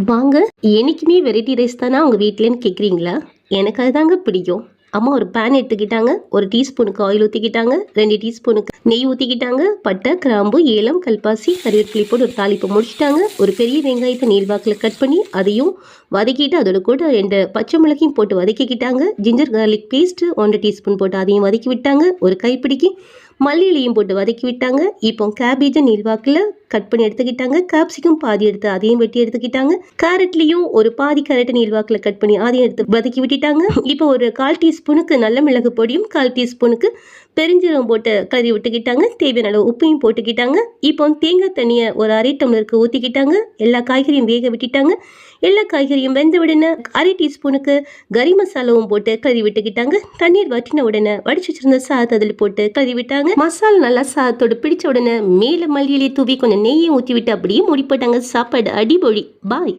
வாங்க. என்னைக்குமே variety rice தானா உங்க வீட்லன்னு கேட்குறீங்களா? எனக்கு அதுதாங்க பிடிக்கும். அம்மா ஒரு பேன் எடுத்துக்கிட்டாங்க. 1 டீஸ்பூனுக்கு ஆயில் ஊத்திக்கிட்டாங்க. 2 டீஸ்பூனுக்கு நெய் ஊத்திக்கிட்டாங்க. பட்டை, கிராம்பு, ஏலம், கல்பாசி, கறிவேப்பிலை போட்டு ஒரு தாளிப்பு முடிச்சுட்டாங்க. ஒரு பெரிய வெங்காயத்தை நீள்வாக்கில் கட் பண்ணி அதையும் வதக்கிட்டு அதோட கூட 2 பச்சை மிளகையும் போட்டு வதக்கிக்கிட்டாங்க. ஜிஞ்சர் கார்லிக் பேஸ்ட் 1 டீஸ்பூன் போட்டு அதையும் வதக்கி விட்டாங்க. ஒரு கைப்பிடிக்கு மல்லியிலையும் போட்டு வதக்கி விட்டாங்க. இப்போ கேபேஜை நீள்வாக்கில் கட் பண்ணி எடுத்துக்கிட்டாங்க. கேப்சிகம் பாதி எடுத்து அதையும் வெட்டி எடுத்துக்கிட்டாங்க. கேரட்லையும் ஒரு பாதி கேரட்டை நீள்வாக்கில் கட் பண்ணி அதையும் எடுத்து வதக்கி விட்டுட்டாங்க. இப்போ ஒரு 1/4 டீஸ்பூனுக்கு நல்ல மிளகு பொடியும் 1/4 டீஸ்பூனுக்கு பெருஞ்சீரகம் போட்டு கறி விட்டுக்கிட்டாங்க. தேவையான அளவு உப்பையும் போட்டுக்கிட்டாங்க. இப்போ தேங்காய் தண்ணியை ஒரு 1/2 டம்ளருக்கு ஊற்றிக்கிட்டாங்க. எல்லா காய்கறியும் வேக விட்டுட்டாங்க. எல்லா காய்கறியும் வெந்த உடனே 1/2 டீஸ்பூனுக்கு கறி மசாலாவும் போட்டு கறி விட்டுக்கிட்டாங்க. தண்ணீர் வற்றின உடனே வடிச்சு வச்சிருந்த சாதத்தை அதில் போட்டு கறி விட்டாங்க. மசாலா நல்லா சாதத்தோடு பிடிச்ச உடனே மேலே மல்லியிலே தூவி கொஞ்சம் நெய்யை ஊற்றி விட்டு அப்படியே மூடி போட்டாங்க. சாப்பாடு அடிபொழி. பாய்.